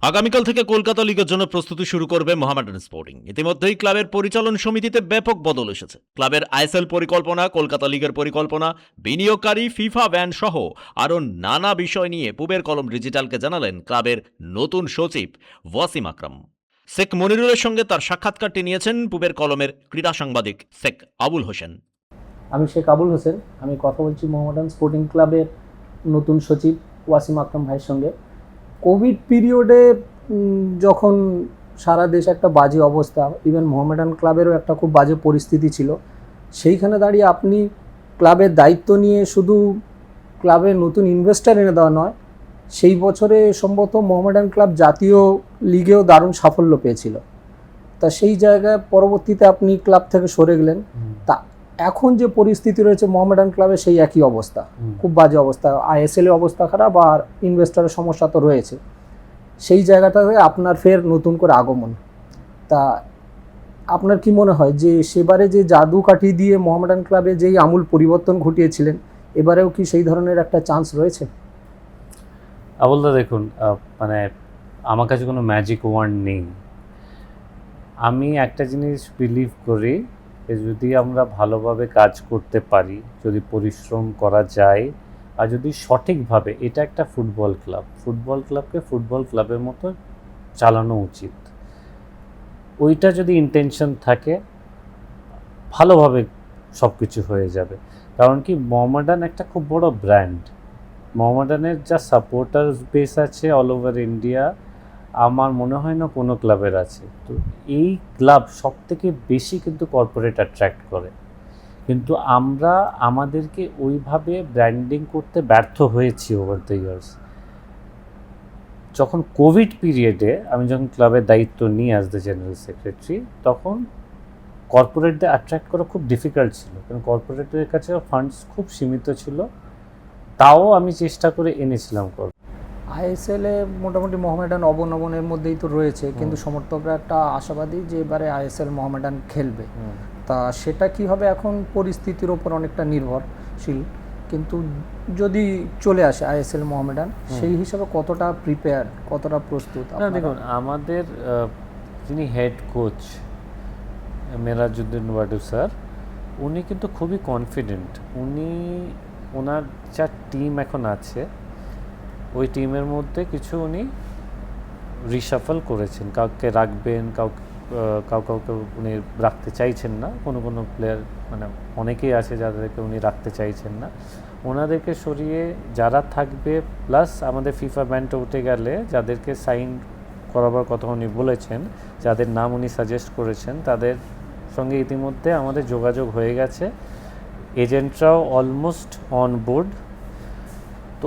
আগামীকাল থেকে কলকাতা লিগের জন্য প্রস্তুতি শুরু করবে মোহামেডান স্পোর্টিং। ইতিমধ্যেই ক্লাবের পরিচালন সমিতিতে ব্যাপক বদল এসেছে। ক্লাবের আইএসএল পরিকল্পনা, কলকাতা লিগের পরিকল্পনা, বিনিয়োগকারী, ফিফা ব্যান সহ আরও নানা বিষয় নিয়ে পূবের কলম ডিজিটালকে জানালেন ক্লাবের নতুন সচিব ওয়াসিম আকরাম। শেখ মনিরুলের সঙ্গে তার সাক্ষাৎকারটি নিয়েছেন পূবের কলমের ক্রীড়া সাংবাদিক শেখ আবুল হোসেন। আমি শেখ আবুল হোসেন, আমি কথা বলছি মোহামেডান স্পোর্টিং ক্লাবের নতুন সচিব ওয়াসিম আকরাম ভাইয়ের সঙ্গে। কোভিড পিরিয়ডে যখন সারা দেশ একটা বাজে অবস্থা, ইভেন মোহামেডান ক্লাবেরও একটা খুব বাজে পরিস্থিতি ছিল, সেইখানে দাঁড়িয়ে আপনি ক্লাবের দায়িত্ব নিয়ে শুধু ক্লাবে নতুন ইনভেস্টার এনে দেওয়া নয়, সেই বছরে সম্ভবত মোহামেডান ক্লাব জাতীয় লিগেও দারুণ সাফল্য পেয়েছিল। তা সেই জায়গায় পরবর্তীতে আপনি ক্লাব থেকে সরে গেলেন। তা এখন যে পরিস্থিতি রয়েছে মোহামেডান ক্লাবে সেই একই অবস্থা, খুব বাজে অবস্থা, আইএসএলের অবস্থা খারাপ আর ইনভেস্টারের সমস্যা তো রয়েছে। সেই জায়গাটাতে আপনার ফের নতুন করে আগমন। তা আপনার কি মনে হয় যে সেবারে যে জাদু কাঠি দিয়ে মোহামেডান ক্লাবে যেই আমূল পরিবর্তন ঘটিয়েছিলেন, এবারেও কি সেই ধরনের একটা চান্স রয়েছে? আবুলদা দেখুন, মানে আমার কাছে কোনো ম্যাজিক ওয়ান্ড নেই। আমি একটা জিনিস বিলিভ করি যে যদি আমরা ভালোভাবে কাজ করতে পারি, যদি পরিশ্রম করা যায়, আর যদি সঠিকভাবে, এটা একটা ফুটবল ক্লাবকে ফুটবল ক্লাবের মতো চালানো উচিত। ওইটা যদি ইন্টেনশন থাকে, ভালোভাবে সব কিছু হয়ে যাবে। কারণ কি, মোহামেডান একটা খুব বড় ব্র্যান্ড। মোহামেডানের যা সাপোর্টার্স বেস আছে অল ওভার ইন্ডিয়া, আমার মনে হয় না কোনো ক্লাবের আছে। তো এই ক্লাব সব থেকে বেশি কিন্তু কর্পোরেট অ্যাট্রাক্ট করে, কিন্তু আমরা আমাদেরকে ওইভাবে ব্র্যান্ডিং করতে ব্যর্থ হয়েছি ওভার দ্য ইয়ার্স। যখন কোভিড পিরিয়ডে আমি যখন ক্লাবের দায়িত্ব নিই অ্যাজ দ্য জেনারেল সেক্রেটারি, তখন কর্পোরেটদের অ্যাট্রাক্ট করা খুব ডিফিকাল্ট ছিল, কারণ কর্পোরেটের কাছে ফান্ডস খুব সীমিত ছিল। তাও আমি চেষ্টা করে এনেছিলাম। আইএসএলে মোটামুটি মোহামেডান অবনমনের মধ্যেই তো রয়েছে, কিন্তু সমর্থকরা একটা আশাবাদী যে এবারে আইএসএল মোহামেডান খেলবে। তা সেটা কি হবে এখন পরিস্থিতির ওপর অনেকটা নির্ভরশীল, কিন্তু যদি চলে আসে আইএসএল মোহামেডান, সেই হিসাবে কতটা প্রিপেয়ার, কতটা প্রস্তুত? দেখুন, আমাদের যিনি head coach Merajuddin Wadoo sir, উনি কিন্তু খুবই কনফিডেন্ট। ওনার যা টিম এখন আছে, ওই টিমের মধ্যে কিছু উনি রিশাফল করেছেন। কাউকে রাখবেন, কাউকে উনি রাখতে চাইছেন না। কোনো প্লেয়ার, মানে অনেকেই আছে যাদেরকে উনি রাখতে চাইছেন না। ওনাদেরকে সরিয়ে যারা থাকবে, প্লাস আমাদের ফিফা ব্যানটা উঠে গেলে যাদেরকে সাইন করাবার কথা উনি বলেছেন, যাদের নাম উনি সাজেস্ট করেছেন, তাদের সঙ্গে ইতিমধ্যে আমাদের যোগাযোগ হয়ে গেছে। এজেন্টরাও অলমোস্ট অন বোর্ড। তো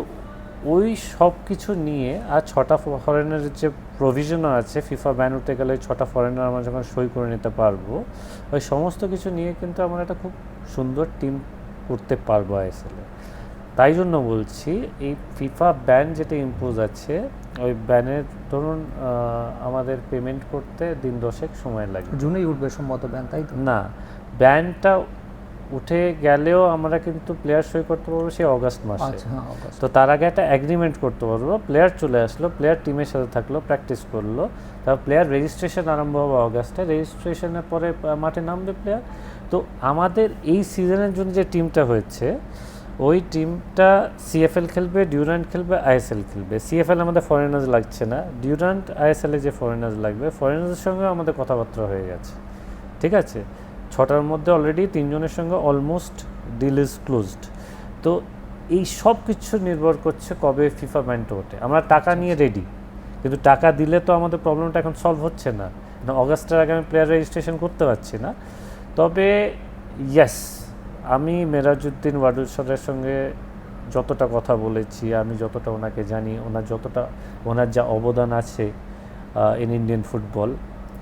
ওই সব কিছু নিয়ে, আর 6টা ফরেনারের যে প্রভিশনও আছে, ফিফা ব্যান উঠে গেলে 6টা ফরেনার আমরা যখন সই করে নিতে পারবো, ওই সমস্ত কিছু নিয়ে কিন্তু আমরা একটা খুব সুন্দর টিম করতে পারবো আইএসএলে। তাই জন্য বলছি, এই ফিফা ব্যান যেটা ইম্পোজ আছে, ওই ব্যানের ধরুন আমাদের পেমেন্ট করতে দিন 10 সময় লাগে। জুনেই উঠবে সম্ভবত ব্যান, তাই তো? না, ব্যানটা উঠে গেলেও আমরা কিন্তু প্লেয়ার সই করতে পারবো সেই অগাস্ট মাসে। তো তার আগে একটা অ্যাগ্রিমেন্ট করতে পারবো। প্লেয়ার চলে আসলো, প্লেয়ার টিমের সাথে থাকলো, প্র্যাকটিস করলো, তারপর প্লেয়ার রেজিস্ট্রেশন আরম্ভ হবে অগাস্টে। রেজিস্ট্রেশনের পরে মাঠে নামবে প্লেয়ার। তো আমাদের এই সিজনের জন্য যে টিমটা হয়েছে, ওই টিমটা সিএফএল খেলবে, ডিউরান্ট খেলবে, আইএসএল খেলবে। সিএফএল আমাদের ফরেনার্স লাগছে না, ডিউরান্ট আইএসএলে যে ফরেনার্স লাগবে, ফরেনার্সের সঙ্গেও আমাদের কথাবার্তা হয়ে গেছে। ঠিক আছে, 6টার মধ্যে অলরেডি 3 জনের সঙ্গে অলমোস্ট ডিল ইজ ক্লোজড। তো এই সব কিছু নির্ভর করছে কবে ফিফা ব্যানটা ওঠে। আমরা টাকা নিয়ে রেডি, কিন্তু টাকা দিলে তো আমাদের প্রবলেমটা এখন সলভ হচ্ছে না। অগাস্টের আগে আমি প্লেয়ার রেজিস্ট্রেশন করতে পারছি না। তবে ইয়েস, আমি মেরাজউদ্দিন ওয়াডু স্যারের সঙ্গে যতটা কথা বলেছি, আমি যতটা ওনাকে জানি, ওনার যা অবদান আছে in Indian football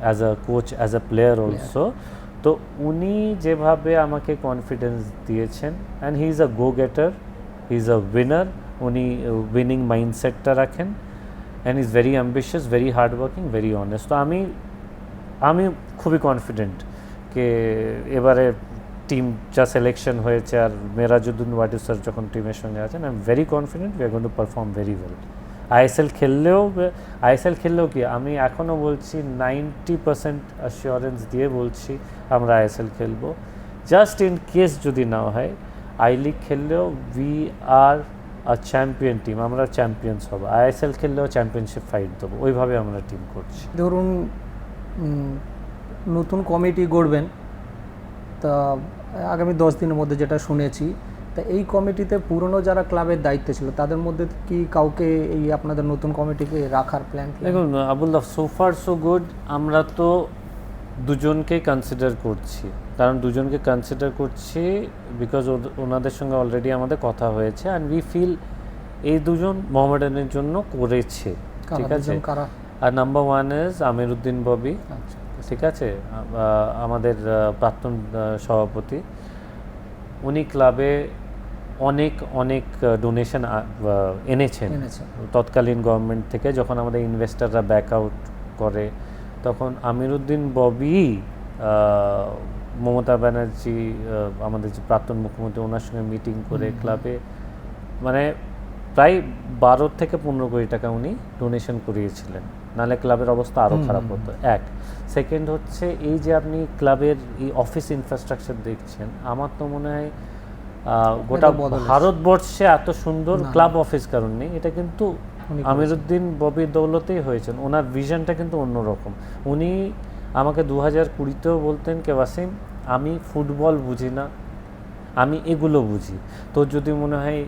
as a coach, as a player also, তো উনি যেভাবে আমাকে কনফিডেন্স দিয়েছেন, and he is a go getter, he is a winner. উনি উইনিং মাইন্ডসেটটা রাখেন, and is very ambitious, very hard working, very honest. তো আমি খুবই কনফিডেন্ট যে এবারে টিম যা সিলেকশন হয়েছে, আর মেরাজউদ্দিন ওয়াডু স্যার যখন টিমের সঙ্গে আছেন, I am very confident we are going to perform very well. ISL খেললেও কি আমি এখনও বলছি 90% অ্যাসিওরেন্স দিয়ে বলছি আমরা আইএসএল খেলবো। জাস্ট ইন কেস যদি না হয়, আই লিগ খেললেও we are a champion team, আমরা চ্যাম্পিয়ন্স হবো। আইএসএল খেললেও চ্যাম্পিয়নশিপ ফাইট দেবো, ওইভাবে আমরা টিম করছি। ধরুন নতুন কমিটি গড়বেন, তা আগামী 10 দিনের মধ্যে যেটা শুনেছি, তা এই কমিটিতে পুরনো যারা ক্লাবের দায়িত্বে ছিল তাদের মধ্যে কি কাউকে এই আপনাদের নতুন কমিটিকে রাখার প্ল্যান? দেখুন Abdullah, so far so good. আমরা তো দুজনকেই কনসিডার করছি, কারণ দুজনকে কনসিডার করছি বিকজ ওনাদের সঙ্গে অলরেডি আমাদের কথা হয়েছে, অ্যান্ড উই ফিল এই দুজন মোহামেডানের জন্য করেছে, ঠিক আছে। আর নাম্বার 1 ইজ আমিরউদ্দিন ববি, ঠিক আছে, আমাদের প্রাক্তন সভাপতি। উনি ক্লাবে অনেক অনেক ডোনেশন এনেছেন তৎকালীন গভর্নমেন্ট থেকে। যখন আমাদের ইনভেস্টাররা ব্যাক আউট করে, তখন আমিরউদ্দিন ববি, মমতা ব্যানার্জি আমাদের যে প্রাক্তন মুখ্যমন্ত্রী, ওনার সঙ্গে মিটিং করে ক্লাবে মানে প্রায় 12 থেকে 15 কোটি টাকা উনি ডোনেশন করিয়েছিলেন, নাহলে ক্লাবের অবস্থা আরও খারাপ হতো। এক সেকেন্ড হচ্ছে এই যে আপনি ক্লাবের এই অফিস ইনফ্রাস্ট্রাকচার দেখছেন, আমার তো মনে হয় গোটা ভারতবর্ষে এত সুন্দর ক্লাব অফিস কারণ নেই। এটা কিন্তু আমিরউদ্দিন ববির দৌলতেই হয়েছেন। ওনার ভিশনটা কিন্তু অন্যরকম। উনি আমাকে 2020-তেও বলতেন কে ওয়াসিম, আমি ফুটবল বুঝি না, আমি এগুলো বুঝি। তো যদি মনে হয়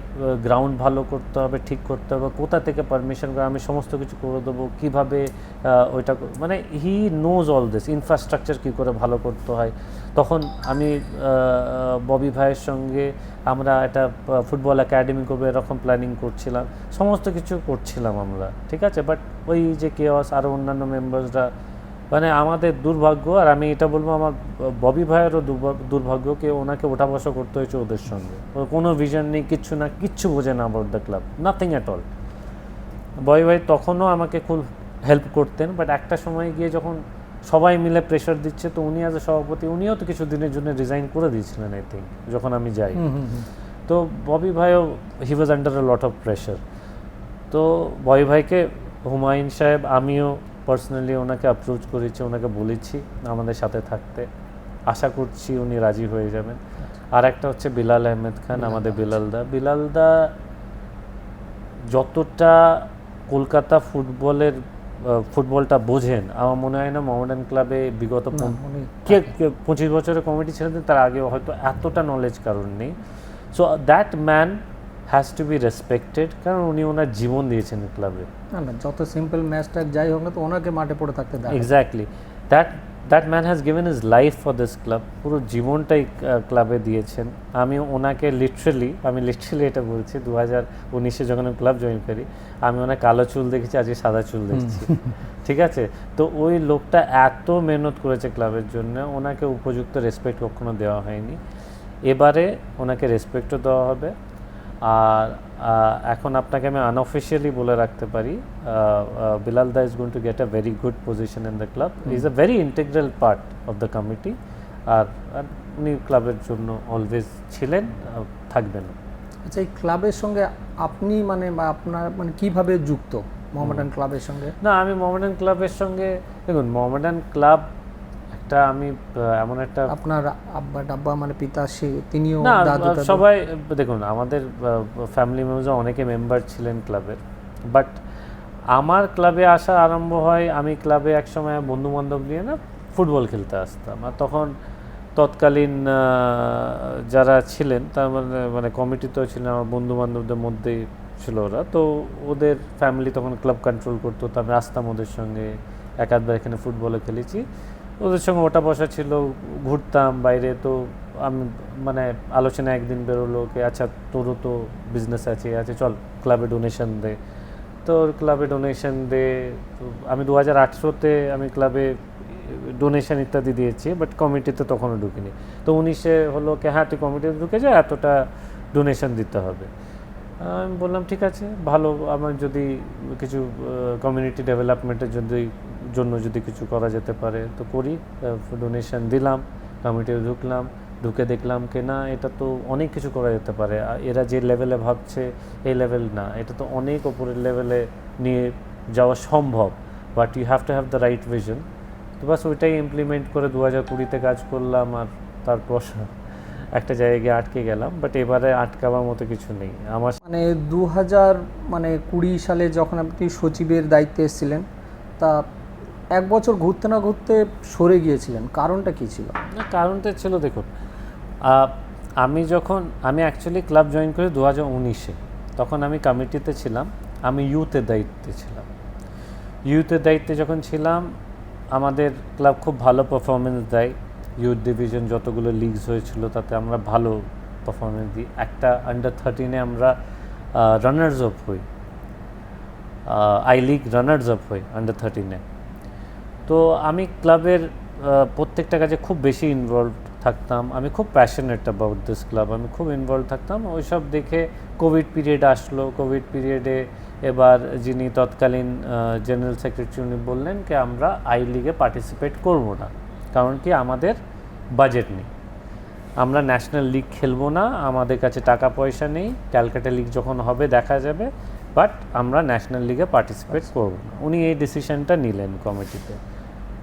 গ্রাউন্ড ভালো করতে হবে, ঠিক করতে হবে, কোথা থেকে পারমিশন করে, আমি সমস্ত কিছু করে দেবো, কীভাবে ওইটা মানে he knows all this, infrastructure কী করে ভালো করতে হয়। তখন আমি ববি ভাইয়ের সঙ্গে আমরা একটা ফুটবল একাডেমি করবো এরকম প্ল্যানিং করছিলাম, সমস্ত কিছু করছিলাম আমরা, ঠিক আছে। বাট ওই যে কেওয়াস, আরও অন্যান্য মেম্বার্সরা, মানে আমাদের দুর্ভাগ্য। আর আমি এটা বলবো আমার ববি ভাইয়েরও দুর্ভাগ্যকে ওনাকে ওঠা বসা করতে হয়েছে ওদের সঙ্গে। ওর কোনো ভিশন নেই, কিচ্ছু না, কিচ্ছু বোঝে না about the club, nothing at all. Bobby ভাই তখনও আমাকে খুব হেল্প করতেন, বাট একটা সময় গিয়ে যখন সবাই মিলে প্রেশার দিচ্ছে, তো উনি অ্যাজ এ সভাপতি উনিও তো কিছু দিনের জন্য রিজাইন করে দিয়েছিলেন আই থিঙ্ক, যখন আমি যাই। তো ববি ভাইও he was under a lot of pressure. তো ববি ভাইকে, হুমায়ুন সাহেব, আমিও পার্সোনালি ওনাকে অ্যাপ্রোচ করেছি, ওনাকে বলেছি আমাদের সাথে থাকতে, আশা করছি উনি রাজি হয়ে যাবেন। আর একটা হচ্ছে বিলাল আহমেদ খান, আমাদের বিলালদা যতটা কলকাতা ফুটবলটা বোঝেন, আমার মনে হয় না মোহামেডান ক্লাবে বিগত 25 বছরের কমিটি ছিলেন, তার আগে হয়তো এতটা নলেজ কারণ নেই। So that man has to B respected, কারণ উনি ওনার জীবন দিয়েছেন ক্লাবে। না, যত সিম্পল ম্যাচটা যাই হোক না, তো ওনাকে মাঠে পড়ে থাকতে দেয়। Exactly, that man has given his life for this club, পুরো জীবনটাই ক্লাবে দিয়েছেন। আমি ওনাকে লিটারেলি এটা বলছি, 2019-এ যখন আমি ক্লাব জয়েন করি, আমি ওনাকে কালো চুল দেখেছি, আজকে সাদা চুল দেখছি, ঠিক আছে। তো ওই লোকটা এত মেহনত করেছে ক্লাবের জন্য, ওনাকে উপযুক্ত রেসপেক্ট কখনো দেওয়া হয়নি। এবারে ওনাকে রেসপেক্টও দেওয়া হবে। আর এখন আপনাকে আমি আনঅফিশিয়ালি বলে রাখতে পারি, Bilal da is going to get a very good position in the club, is a very integral part of the committee. আর উনি ক্লাবের জন্য অলওয়েজ ছিলেন, থাকবেন। আচ্ছা, এই ক্লাবের সঙ্গে আপনি মানে আপনার মানে কীভাবে যুক্ত মোহামেডান ক্লাবের সঙ্গে? না, আমি মোহামেডান ক্লাবের সঙ্গে, দেখুন মোহামেডান ক্লাব আমি এমন একটা, আপনার আব্বা মানে পিতা, তিনিও সবাই, দেখুন আমাদের ফ্যামিলি মেম্বার্স অনেকে মেম্বার ছিলেন ক্লাবের। বাট আমার ক্লাবে আসা আরম্ভ হয়, আমি ক্লাবে একসময় বন্ধু বান্ধব নিয়ে না ফুটবল খেলতে আসতাম। আর তখন তৎকালীন যারা ছিলেন তার মানে কমিটিতেও ছিলেন, আমার বন্ধু বান্ধবদের মধ্যেই ছিল ওরা। তো ওদের ফ্যামিলি তখন ক্লাব কন্ট্রোল করতো, তো আমি আসতাম ওদের সঙ্গে, একাধবার এখানে ফুটবলে খেলেছি, ওদের সঙ্গে ওটা বসা ছিল, ঘুরতাম বাইরে। তো আমি মানে আলোচনা একদিন বেরোলো কি, আচ্ছা তোরও তো বিজনেস আছে, চল ক্লাবে ডোনেশন দে। তো ক্লাবে ডোনেশন দে, তো আমি 2018-তে আমি ক্লাবে ডোনেশন ইত্যাদি দিয়েছি, বাট কমিটিতে তখনও ঢুকিনি। তো 19-এ হলো কি, হ্যাঁ তুই কমিটিতে ঢুকে যা, এতটা ডোনেশন দিতে হবে। আমি বললাম ঠিক আছে, ভালো, আমার যদি কিছু কমিউনিটি ডেভেলপমেন্টের জন্য যদি কিছু করা যেতে পারে তো করি। ডোনেশন দিলাম, কমিটিতে ঢুকলাম, ঢুকে দেখলাম কি না এটা তো অনেক কিছু করা যেতে পারে, এরা যে লেভেলে ভাবছে এই লেভেল না, এটা তো অনেক ওপরের লেভেলে নিয়ে যাওয়া সম্ভব, but you have to have the right vision. তো বাস ওইটাই ইমপ্লিমেন্ট করে 2020-তে কাজ করলাম, আর তারপর একটা জায়গায় আটকে গেলাম, বাট এবারে আটকাবার মতো কিছু নেই আমার। মানে 2020 সালে যখন আপনি সচিবের দায়িত্বে এসেছিলেন, তা এক বছর ঘুরতে না ঘুরতে সরে গিয়েছিলেন, কারণটা কী ছিল? না, কারণটা ছিল দেখুন, আমি অ্যাকচুয়ালি ক্লাব জয়েন করি 2019-এ, তখন আমি কমিটিতে ছিলাম, আমি ইউথের দায়িত্বে ছিলাম। ইউথের দায়িত্বে যখন ছিলাম আমাদের ক্লাব খুব ভালো পারফরমেন্স দেয়, ইউথ ডিভিশন যতগুলো লিগস হয়েছিল তাতে আমরা ভালো পারফরমেন্স দিই। একটা আন্ডার 13-এ আমরা রানার্স আপ হই, আই লিগ রানার্স আপ হই আন্ডার 13-এ। তো আমি ক্লাবের প্রত্যেকটা কাজে খুব বেশি ইনভলভ থাকতাম, আমি খুব প্যাশনেট অ্যাবাউট দিস ক্লাব, আমি খুব ইনভলভ থাকতাম। ওইসব দেখে কোভিড পিরিয়ড আসলো, কোভিড পিরিয়ডে এবার যিনি তৎকালীন জেনারেল সেক্রেটারি উনি বললেন কি আমরা আই লিগে পার্টিসিপেট করব না, কারণ কি আমাদের বাজেট নেই, আমরা ন্যাশনাল লিগ খেলবো না, আমাদের কাছে টাকা পয়সা নেই, ক্যালকাটা লিগ যখন হবে দেখা যাবে, বাট আমরা ন্যাশনাল লিগে পার্টিসিপেট করব না। উনি এই ডিসিশনটা নিলেন কমিটিতে।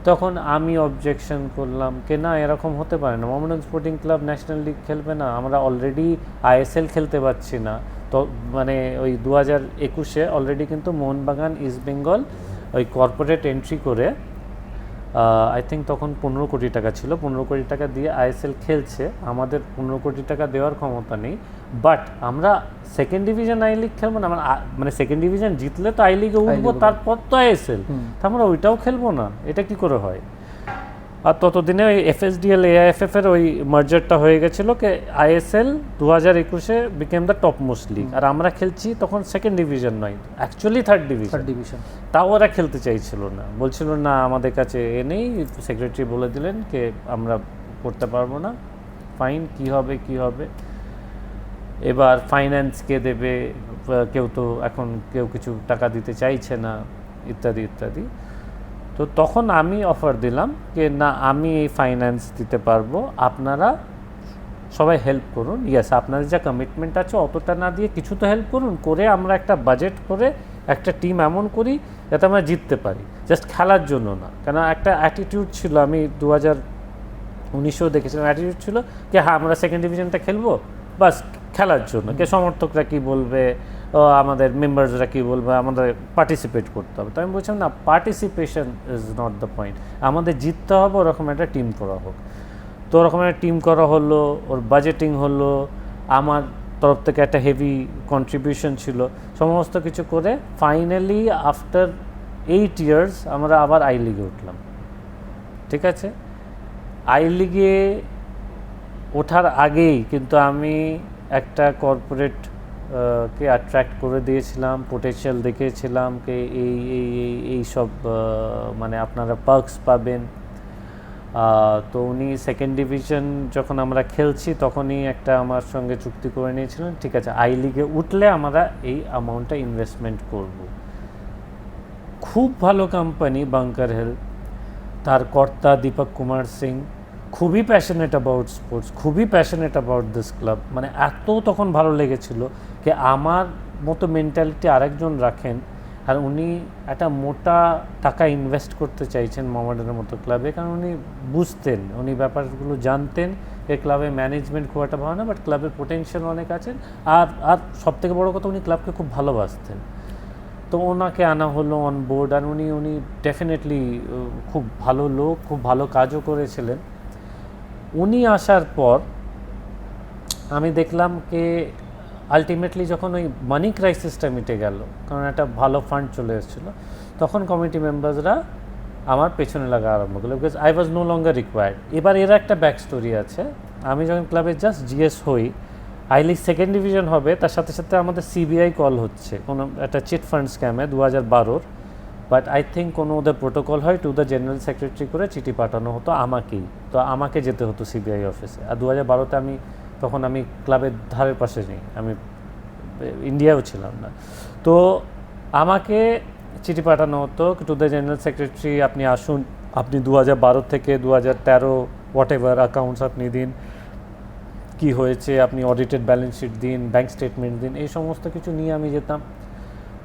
তখন আমি অবজেকশন করলাম কি না, এরকম হতে পারে না, Mohammedan sporting club national league খেলবে না, আমরা অলরেডি আইএসএল খেলতে পারছি না। তো মানে ওই 2021-এ অলরেডি কিন্তু মোহনবাগান ইস্ট বেঙ্গল ওই কর্পোরেট এন্ট্রি করে আই থিঙ্ক তখন 15 কোটি টাকা ছিল, 15 কোটি টাকা দিয়ে আইএসএল খেলছে, আমাদের 15 কোটি টাকা দেওয়ার ক্ষমতা নেই, বাট আমরা সেকেন্ড ডিভিশন আই লিগ খেলবো না, মানে সেকেন্ড ডিভিশন জিতলে তো আই লিগে উঠবো, তারপর তো আইএসএল, তা আমরা ওইটাও খেলবো না, এটা কি করে হয়? আর ততদিনে ওই এফএসডিএল এআইএফএফ এর ওই মার্জারটা হয়ে গেছিলো কি আইএসএল 2021-এ became the top most league, আর আমরা খেলছি তখন সেকেন্ড ডিভিশন নয়, অ্যাকচুয়ালি থার্ড ডিভিশন। তাও ওরা খেলতে চাইছিল না, বলছিল না আমাদের কাছে এ নেই, সেক্রেটারি বলে দিলেন যে আমরা করতে পারবো না, ফাইন কি হবে। এবার ফাইন্যান্স কে দেবে, কেউ তো এখন কেউ কিছু টাকা দিতে চাইছে না, ইত্যাদি। তো তখন আমি অফার দিলাম যে না, আমি এই ফাইন্যান্স দিতে পারবো, আপনারা সবাই হেল্প করুন, ইয়েস আপনাদের যা কমিটমেন্ট আছে অতটা না দিয়ে কিছু তো হেল্প করুন, করে আমরা একটা বাজেট করে একটা টিম এমন করি যাতে আমরা জিততে পারি, জাস্ট খেলার জন্য না। কেন একটা অ্যাটিটিউড ছিল, আমি 2019-এও দেখেছিলাম, অ্যাটিটিউড ছিল যে হ্যাঁ আমরা সেকেন্ড ডিভিশনটা খেলবো বাস খেলার জন্য, কে সমর্থকরা কী বলবে, আমাদের মেম্বার্সরা কী বলবে, আমাদের পার্টিসিপেট করতে হবে। তো আমি বলছিলাম না, participation is not the point, আমাদের জিততে হবে, ওরকম একটা টিম করা হোক। তো ওরকম একটা টিম করা হলো, ওর বাজেটিং হলো, আমার তরফ থেকে একটা হেভি কন্ট্রিবিউশন ছিল, সমস্ত কিছু করে ফাইনালি আফটার 8 years আমরা আবার আই লিগে উঠলাম। ঠিক আছে, আই লিগে ওঠার আগেই কিন্তু আমি একটা কর্পোরেট কে অ্যাট্রাক্ট করে দিয়েছিলাম, পোটেনশিয়াল দেখেছিলাম যে এই সব মানে আপনারা পার্কস পাবেন। তো উনি সেকেন্ড ডিভিশন যখন আমরা খেলছি তখনই একটা আমার সঙ্গে চুক্তি করে নিয়েছিলেন, ঠিক আছে আই লিগে উঠলে আমরা এই অ্যামাউন্টটা ইনভেস্টমেন্ট করব। খুব ভালো কোম্পানি বাংকার হেলথ, তার কর্তা দীপক কুমার সিং খুবই প্যাশনেট অ্যাবাউট স্পোর্টস, খুবই প্যাশনেট অ্যাবাউট দিস ক্লাব, মানে এত তখন ভালো লেগেছিল যে আমার মতো মেন্টালিটি আরেকজন রাখেন, আর উনি একটা মোটা টাকা ইনভেস্ট করতে চাইছেন মোহামেডানের মতো ক্লাবে, কারণ উনি বুঝতেন, উনি ব্যাপারগুলো জানতেন, এই ক্লাবের ম্যানেজমেন্ট খুব একটা ভালো না, বাট ক্লাবের পোটেনশিয়াল অনেক আছেন, আর সবথেকে বড় কথা উনি ক্লাবকে খুব ভালোবাসতেন। তো ওনাকে আনা হলো অন বোর্ড, আর উনি ডেফিনেটলি খুব ভালো লোক, খুব ভালো কাজও করেছিলেন। উনি আসার পর আমি দেখলাম যে আলটিমেটলি যখন ওই মানি ক্রাইসিসটা মিটে গেল, কারণ একটা ভালো ফান্ড চলে এসেছিলো, তখন কমিটি মেম্বার্সরা আমার পেছনে লাগা আরম্ভ করলো, because I was no longer required. এবার এর একটা ব্যাক স্টোরি আছে, আমি যখন ক্লাবে জাস্ট জিএস হই, আই লিগ সেকেন্ড ডিভিশন হবে, তার সাথে সাথে আমাদের সিবিআই কল হচ্ছে কোনো একটা চিট ফান্ড স্ক্যামে 2012-র, বাট আই থিঙ্ক কোনো ওদের প্রোটোকল হয় টু দ্য জেনারেল সেক্রেটারি করে চিঠি পাঠানো হতো আমাকেই, তো আমাকে যেতে হতো সিবিআই অফিসে। আর 2012-তে তখন আমি ক্লাবের ধারের পাশে নেই, আমি ইন্ডিয়াও ছিলাম না, তো আমাকে চিঠি পাঠানো হতো টু দ্য জেনারেল সেক্রেটারি, আপনি আসুন, আপনি 2012 থেকে 2013 হোয়াট এভার অ্যাকাউন্টস আপনি দিন, কি হয়েছে, আপনি অডিটেড ব্যালেন্স শিট দিন, ব্যাংক স্টেটমেন্ট দিন, এই সমস্ত কিছু নিয়ে আমি যেতাম।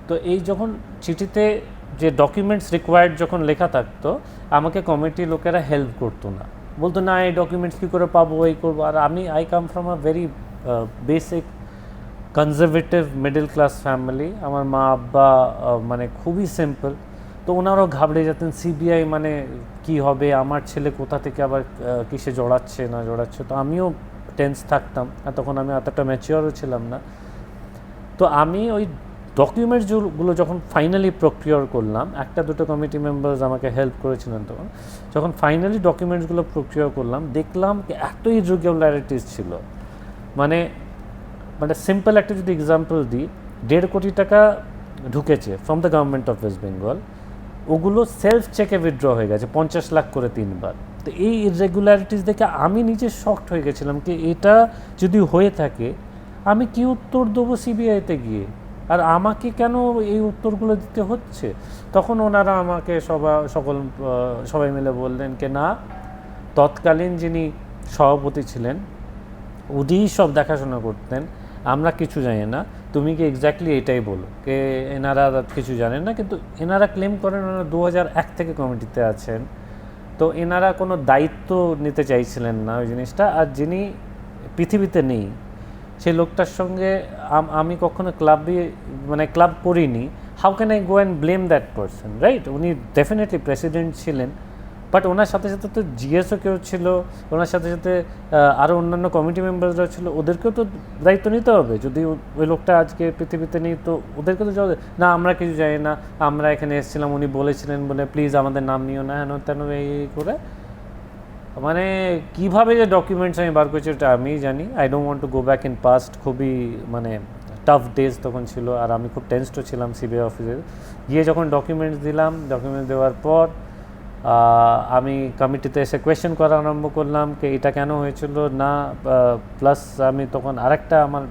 তো এই যখন চিঠিতে যে ডকুমেন্টস রিকোয়ার্ড যখন লেখা থাকতো, আমাকে কমিটির লোকেরা হেল্প করতো না, বলতো না এই ডকুমেন্টস কী করে পাবো, এই করবো। আর I come from a very basic conservative middle class family. আমার মা আব্বা মানে খুবই সিম্পল। তো ওনারাও ঘাবড়ে যেতেন, সিবিআই মানে কি হবে, আমার ছেলে কোথা থেকে আবার কিসে জড়াচ্ছে না জড়াচ্ছে। তো আমিও টেন্স থাকতাম, আর তখন আমি এতটা ম্যাচিওরও ছিলাম না। তো আমি ওই ডকুমেন্টসগুলো যখন ফাইনালি প্রক্রিয়র করলাম, একটা দুটো কমিটি মেম্বার্স আমাকে হেল্প করেছিলেন, তখন যখন ফাইনালি ডকুমেন্টসগুলো প্রক্রিয়র করলাম, দেখলাম এত ইরেগুলারিটিস ছিল। মানে সিম্পল একটা যদি এক্সাম্পল দিই, 1.5 কোটি টাকা ঢুকেছে from the government of West Bengal, ওগুলো সেলফ চেকে উইথড্র হয়ে গেছে 50 লাখ করে 3 বার। তো এই ইরেগুলারিটিস দেখে আমি নিজে শকড হয়ে গেছিলাম কি এটা যদি হয়ে থাকে আমি কি উত্তর দেবো সিবিআইতে গিয়ে, আর আমাকে কেন এই উত্তরগুলো দিতে হচ্ছে। তখন ওনারা আমাকে সবাই মিলে বললেন কি না, তৎকালীন যিনি সভাপতি ছিলেন উনিই সব দেখাশোনা করতেন, আমরা কিছু জানি না, তুমি কি এক্স্যাক্টলি এটাই বলো। কে এনারা কিছু জানেন না, কিন্তু এনারা ক্লেম করেন ওনারা 2001 থেকে কমিটিতে আছেন। তো এনারা কোনো দায়িত্ব নিতে চাইছিলেন না ওই জিনিসটা। আর যিনি পৃথিবীতে নেই সেই লোকটার সঙ্গে আমি কখনো ক্লাব করিনি, how can I go and blame that person, right? উনি ডেফিনেটলি প্রেসিডেন্ট ছিলেন, বাট ওনার সাথে সাথে তো জিএসও কেউ ছিল, ওনার সাথে সাথে আরও অন্যান্য কমিটি মেম্বাররা ছিল, ওদেরকেও তো দায়িত্ব নিতে হবে। যদি ওই লোকটা আজকে পৃথিবীতে নেই তো ওদেরকে তো জবাব না, আমরা কিছু জানি না, আমরা এখানে এসেছিলাম, উনি বলেছিলেন বলে প্লিজ আমাদের নাম নিও না, হেন তেন এই করে। মানে কীভাবে যে ডকুমেন্টস আমি বার করেছি ওটা আমিই জানি। I don't want to go back in past. খুবই মানে টাফ ডেজ তখন ছিল, আর আমি খুব টেন্সডও ছিলাম সিবিআই অফিসে গিয়ে। যখন ডকুমেন্টস দিলাম, ডকুমেন্টস দেওয়ার পর আমি কমিটিতে এসে কোয়েশ্চেন করা আরম্ভ করলাম কি এটা কেন হয়েছিল না। প্লাস আমি তখন আরেকটা আমার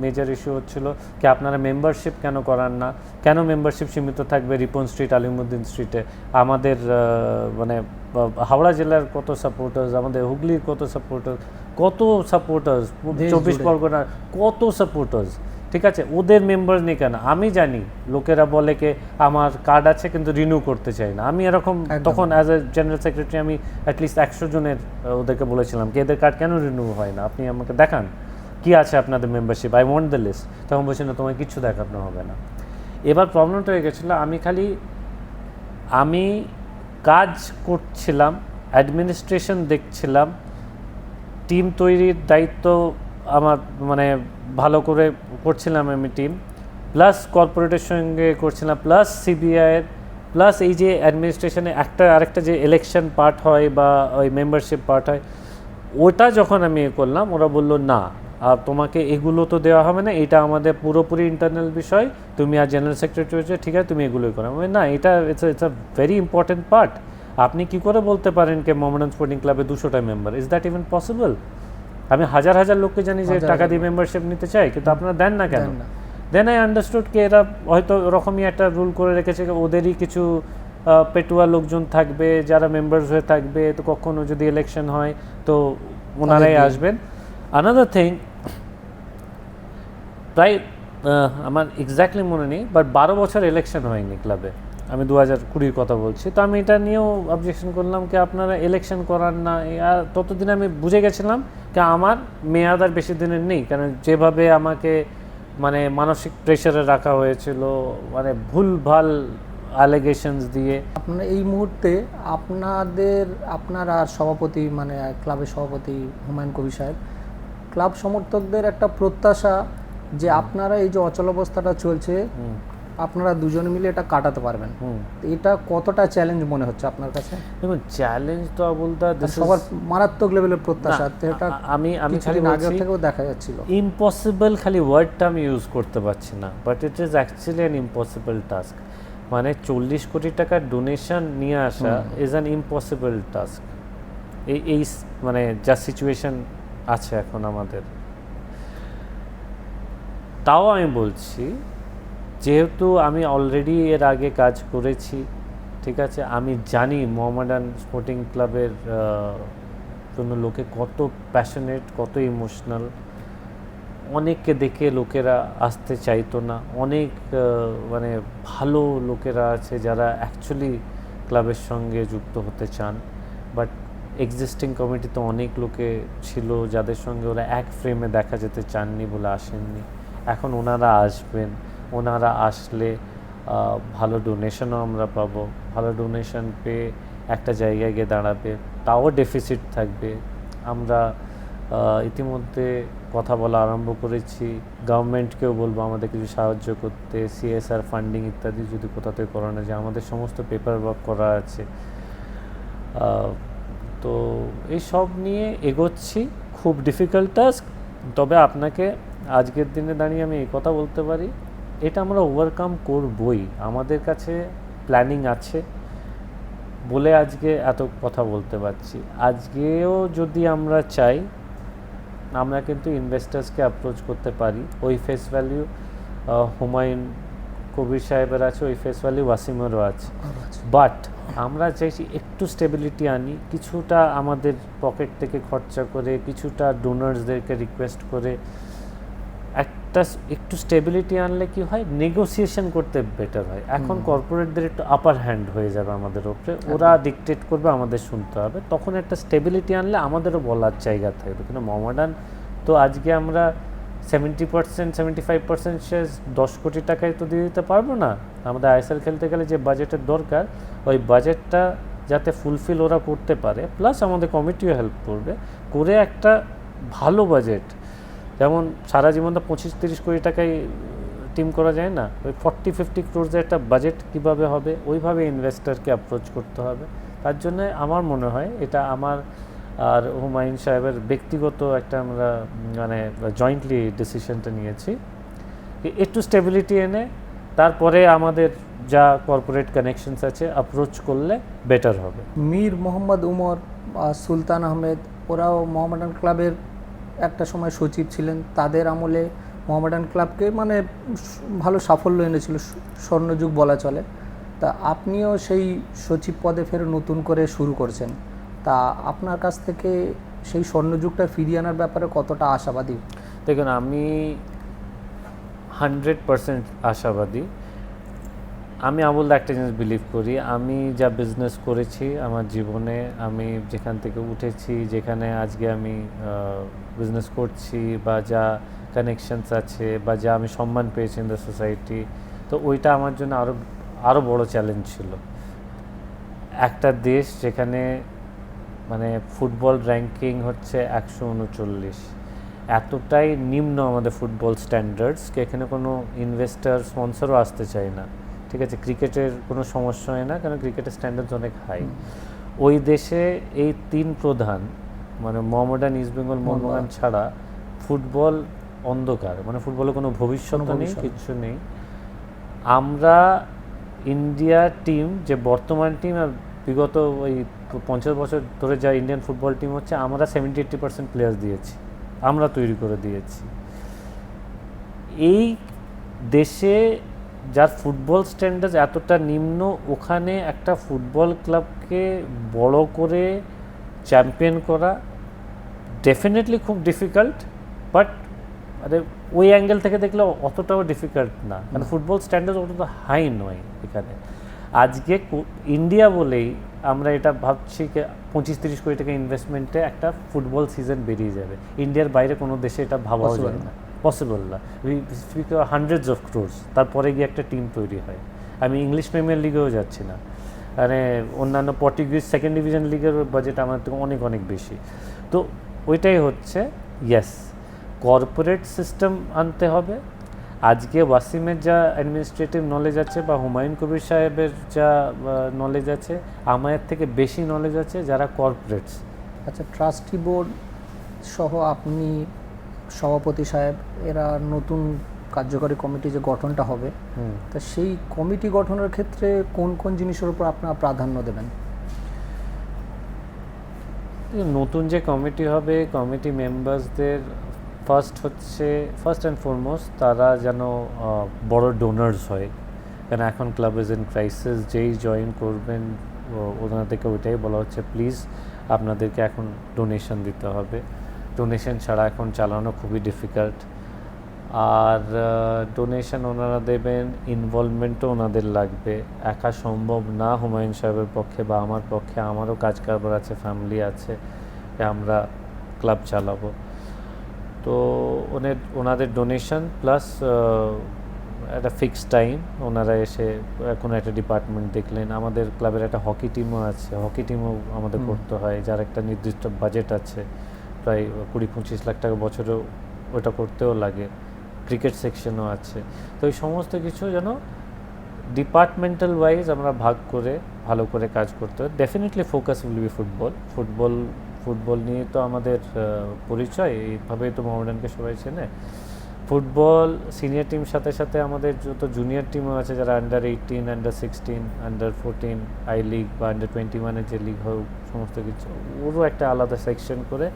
মেজর ইস্যু হচ্ছিল কি আপনারা মেম্বারশিপ কেন করান না, কেন মেম্বারশিপ সীমিত থাকবে রিপন স্ট্রিট, আলিমুদ্দিন স্ট্রিটে। আমাদের মানে হাওড়া জেলার কত সাপোর্টার্স, আমাদের হুগলির কত সাপোর্টার্স, 24 পরগনার কত সাপোর্টার্স, ঠিক আছে, ওদের মেম্বার নেই কেন। আমি জানি লোকেরা বলে কে আমার কার্ড আছে কিন্তু রিনিউ করতে চাই না। আমি এরকম তখন অ্যাজ এ জেনারেল সেক্রেটারি আমি অ্যাটলিস্ট 100 জনের ওদেরকে বলেছিলাম কি এদের কার্ড কেন রিনিউ হয় না, আপনি আমাকে দেখান কি আছে আপনাদের membership, I want the list. তখন বলছি না, তোমায় কিচ্ছু দেখানো হবে না। এবার প্রবলেমটা হয়ে গেছিলো, আমি কাজ করছিলাম, অ্যাডমিনিস্ট্রেশন দেখছিলাম, টিম তৈরির দায়িত্ব আমার মানে ভালো করে করছিলাম আমি টিম, প্লাস কর্পোরেটের সঙ্গে করছিলাম, প্লাস সিবিআইয়ের, প্লাস এই যে অ্যাডমিনিস্ট্রেশনে আরেকটা যে ইলেকশন পার্ট হয় বা ওই মেম্বারশিপ পার্ট হয়, ওটা যখন আমি করলাম ওরা বললো না আর তোমাকে এগুলো তো দেওয়া হবে না, এটা আমাদের পুরোপুরি ইন্টারনাল বিষয়, তুমি আর জেনারেল সেক্রেটারি হচ্ছে, ঠিক আছে তুমি এগুলোই করো। না, এটা it's a very important part. আপনি কি করে বলতে পারেন কি মোহামেডান স্পোর্টিং ক্লাবে 200টা member, is that even possible? আমি হাজার হাজার লোককে জানি যে টাকা দিয়ে মেম্বারশিপ নিতে চাই, কিন্তু আপনারা দেন না কেন? দেন আই আন্ডারস্টুড কি এরা হয়তো ওরকমই একটা রুল করে রেখেছে, ওদেরই কিছু পেটুয়া লোকজন থাকবে যারা মেম্বার্স হয়ে থাকবে, তো কখনো যদি ইলেকশন হয় তো ওনারাই আসবেন। আনাদার থিং, প্রায় আমার এক্স্যাক্টলি মনে নেই, বাট 12 বছর ইলেকশন হয়নি ক্লাবে, আমি 2020 কথা বলছি। তো আমি এটা নিয়েও অবজেকশন করলাম কি আপনারা ইলেকশন করান না। আর ততদিন আমি বুঝে গেছিলাম কি আমার মেয়াদ আর বেশি দিনের নেই, কারণ যেভাবে আমাকে মানে মানসিক প্রেশারে রাখা হয়েছিল, মানে ভুলভাল অ্যালিগেশনস দিয়ে। আপনারা এই মুহূর্তে আপনার আর সভাপতি মানে ক্লাবের সভাপতি হুমায়ুন কবির সাহেব, ক্লাব সমর্থকদের একটা প্রত্যাশা যে আপনারা এই যে অচলাবস্থাটা চলছে আপনারা দুজন মিলে এটা কাটাতে পারবেন, এটা কতটা চ্যালেঞ্জ মনে হচ্ছে আপনার কাছে? দেখুন, চ্যালেঞ্জ তো বলতে সবার মারাত্মক লেভেলের প্রত্যাশা, এটা আমি খালি আগে থেকেও দেখা যাচ্ছিল। ইম্পসিবল খালি ওয়ার্ডটা আমি ইউজ করতে পারছি না, but it is actually an impossible task. মানে 40 কোটি টাকার ডোনেশন নিয়ে আসা ইজ অ্যান ইম্পসিবল টাস্ক। এই মানে যা সিচুয়েশন আছে এখন আমাদের। তাও আমি বলছি, যেহেতু আমি অলরেডি এর আগে কাজ করেছি, ঠিক আছে, আমি জানি মোহামেডান স্পোর্টিং ক্লাবের জন্য লোকে কত প্যাশনেট, কত ইমোশনাল। অনেককে দেখে লোকেরা আসতে চাইতো না, অনেক মানে ভালো লোকেরা আছে যারা অ্যাকচুয়ালি ক্লাবের সঙ্গে যুক্ত হতে চান, বাট এক্সিস্টিং কমিটিতে অনেক লোকে ছিল যাদের সঙ্গে ওরা এক ফ্রেমে দেখা যেতে চাননি বলে আসেননি। এখন ওনারা আসবেন, ওনারা আসলে ভালো ডোনেশনও আমরা পাবো, ভালো ডোনেশন পেয়ে একটা জায়গায় গিয়ে দাঁড়াবে, তাও ডেফিসিট থাকবে। আমরা ইতিমধ্যে কথা বলা আরম্ভ করেছি, গভর্নমেন্টকেও বলবো আমাদের কিছু সাহায্য করতে, CSR ফান্ডিং ইত্যাদি যদি কোথা থেকে করানো যায়। আমাদের সমস্ত পেপার ওয়ার্ক করা আছে, তো এই সব নিয়ে এগোচ্ছি। খুব ডিফিকাল্ট টাস্ক, তবে আপনাকে আজকের দিনে দাঁড়িয়ে আমি এই কথা বলতে পারি, এটা আমরা ওভারকাম করবই। আমাদের কাছে প্ল্যানিং আছে বলে আজকে এত কথা বলতে পারছি। আজকেও যদি আমরা চাই, আমরা কিন্তু ইনভেস্টার্সকে অ্যাপ্রোচ করতে পারি। ওই ফেস ভ্যালিউ হুমায়ুন কবির সাহেবের আছে, ওই ফেস ভ্যালিউ ওয়াসিমেরও আছে, বাট আমরা চাইছি একটু স্টেবিলিটি আনি, কিছুটা আমাদের পকেট থেকে খরচা করে, কিছুটা ডোনার্সদেরকে রিকোয়েস্ট করে একটু স্টেবিলিটি আনলে কি হয়, নেগোসিয়েশন করতে বেটার হয়। এখন কর্পোরেটদের একটু আপার হ্যান্ড হয়ে যাবে আমাদের ওপরে, ওরা ডিকটেট করবে, আমাদের শুনতে হবে। তখন একটা স্টেবিলিটি আনলে আমাদেরও বলার জায়গা থাকবে। কিন্তু মোহামেডান তো আজকে আমরা 70% 75% শেয়ার 10 কোটি টাকায় তো দিয়ে দিতে পারবো না। আমাদের ISL খেলতে গেলে যে বাজেটের দরকার, ওই বাজেটটা যাতে ফুলফিল ওরা করতে পারে, প্লাস আমাদের কমিটিও হেল্প করবে করে একটা ভালো বাজেট, যেমন সারা জীবন তো 25-30 কোটি টাকায় টিম করা যায় না, ওই 40-50 ক্রোর্সের একটা বাজেট কীভাবে হবে, ওইভাবে ইনভেস্টরকে অ্যাপ্রোচ করতে হবে। তার জন্য আমার মনে হয় এটা আমার আর হুমায়ুন সাহেবের ব্যক্তিগত একটা আমরা মানে জয়েন্টলি ডিসিশনটা নিয়েছি, একটু স্টেবিলিটি এনে তারপরে আমাদের যা কর্পোরেট কানেকশনস আছে অ্যাপ্রোচ করলে বেটার হবে। মীর মোহাম্মদ উমর, সুলতান আহমেদ, ওরাও মোহামেডান ক্লাবের একটা সময় সচিব ছিলেন। তাদের আমলে মোহামেডান ক্লাবকে মানে ভালো সাফল্য এনেছিল, স্বর্ণযুগ বলা চলে। তা আপনিও সেই সচিব পদে ফের নতুন করে শুরু করছেন, তা আপনার কাছ থেকে সেই স্বর্ণযুগটা ফিরিয়ে আনার ব্যাপারে কতটা আশাবাদী? দেখুন, আমি 100% আশাবাদী। আমি আবুল একটা জিনিস বিলিভ করি, আমি যা বিজনেস করেছি আমার জীবনে, আমি যেখান থেকে উঠেছি, যেখানে আজকে আমি বিজনেস করছি, বা যা কানেকশনস আছে, বা যা আমি সম্মান পেয়েছি ইন দ্য সোসাইটি, তো ওইটা আমার জন্য আরও বড় চ্যালেঞ্জ ছিল। একটা দেশ যেখানে মানে ফুটবল র্যাঙ্কিং হচ্ছে 139, এতটাই নিম্ন আমাদের ফুটবল স্ট্যান্ডার্ডস, এখানে কোনো ইনভেস্টার স্পন্সরও আসতে চায় না। ঠিক আছে, ক্রিকেটের কোনো সমস্যা হয় না, কারণ ক্রিকেটের স্ট্যান্ডার্ডস অনেক হাই। ওই দেশে এই 3 প্রধান মানে মোহামেডান, ইস্টবেঙ্গল, মোহনবাগান ছাড়া ফুটবল অন্ধকার, মানে ফুটবলে কোনো ভবিষ্যৎ নেই, কিচ্ছু নেই। আমরা ইন্ডিয়া টিম, যে বর্তমান টিম আর বিগত ওই 50 বছর ধরে যা ইন্ডিয়ান ফুটবল টিম হচ্ছে, আমরা 70-80% প্লেয়ার্স দিয়েছি, আমরা তৈরি করে দিয়েছি। এই দেশে যার ফুটবল স্ট্যান্ডার্ড এতটা নিম্ন, ওখানে একটা ফুটবল ক্লাবকে বড় করে চ্যাম্পিয়ন করা ডেফিনেটলি খুব ডিফিকাল্ট, বাট ওই অ্যাঙ্গেল থেকে দেখলে অতটাও ডিফিকাল্ট না, কারণ ফুটবল স্ট্যান্ডার্ড অতটা হাই নয় এখানে। আজকে ইন্ডিয়া বলেই আমরা এটা ভাবছি 25-30 কোটি টাকা ইনভেস্টমেন্টে একটা ফুটবল সিজন বেরিয়ে যাবে। ইন্ডিয়ার বাইরে কোনো দেশে এটা ভাবাও যায় না, পসিবল না। We speak hundreds of crores, তারপরে গিয়ে একটা টিম তৈরি হয়। আমি ইংলিশ প্রিমিয়ার লিগেও যাচ্ছি না, মানে অন্যান্য পর্তুগিজ সেকেন্ড ডিভিশন লিগের বাজেট আমার থেকে অনেক অনেক বেশি। তো ওইটাই হচ্ছে, ইয়েস, কর্পোরেট সিস্টেম আনতে হবে। আজকে ওয়াসিমের যা অ্যাডমিনিস্ট্রেটিভ নলেজ আছে, বা হুমায়ুন কবির সাহেবের যা নলেজ আছে, আমার থেকে বেশি নলেজ আছে যারা কর্পোরেটস। আচ্ছা, ট্রাস্টি বোর্ড সহ আপনি, সভাপতি সাহেব, এরা নতুন কার্যকরী কমিটি যে গঠনটা হবে, তা সেই কমিটি গঠনের ক্ষেত্রে কোন কোন জিনিসের উপর আপনারা প্রাধান্য দেবেন? নতুন যে কমিটি হবে, কমিটি মেম্বার্সদের ফার্স্ট অ্যান্ড ফরমোস্ট তারা যেন বড় ডোনার্স হয়, কারণ এখন ক্লাব ইজ ইন ক্রাইসিস। যেই জয়েন করবেন ওনাদেরকে ওইটাই বলা হচ্ছে, প্লিজ আপনাদেরকে এখন ডোনেশন দিতে হবে, ডোনেশন ছাড়া এখন চালানো খুবই ডিফিকাল্ট। আর ডোনেশন ওনারা দেবেন, ইনভলভমেন্টও ওনাদের লাগবে, একা সম্ভব না হুমায়ুন সাহেবের পক্ষে বা আমার পক্ষে, আমারও কাজ কারবার আছে, ফ্যামিলি আছে, আমরা ক্লাব চালাবো। তো ওনাদের ডোনেশন প্লাস একটা ফিক্সড টাইম, ওনারা এসে কোনো একটা ডিপার্টমেন্ট দেখলেন, আমাদের ক্লাবের একটা হকি টিমও আছে, হকি টিমও আমাদের করতে হয়, যার একটা নির্দিষ্ট বাজেট আছে, প্রায় 20-25 লাখ টাকা বছরেও ওটা করতেও লাগে, ক্রিকেট সেকশনও আছে। তো এই সমস্ত কিছু যেন ডিপার্টমেন্টাল ওয়াইজ আমরা ভাগ করে ভালো করে কাজ করতে হয়। Definitely focus will be football নিয়ে তো আমাদের পরিচয়, এইভাবেই তো মোহামেডানকে সবাই চেনে। ফুটবল সিনিয়র টিম সাথে সাথে আমাদের যত জুনিয়র টিমও আছে, যারা আন্ডার-18, আন্ডার-16, আন্ডার-14 আই লিগ বা আন্ডার-21 যে লিগ হোক, সমস্ত কিছু ওরও একটা আলাদা সেকশন করে,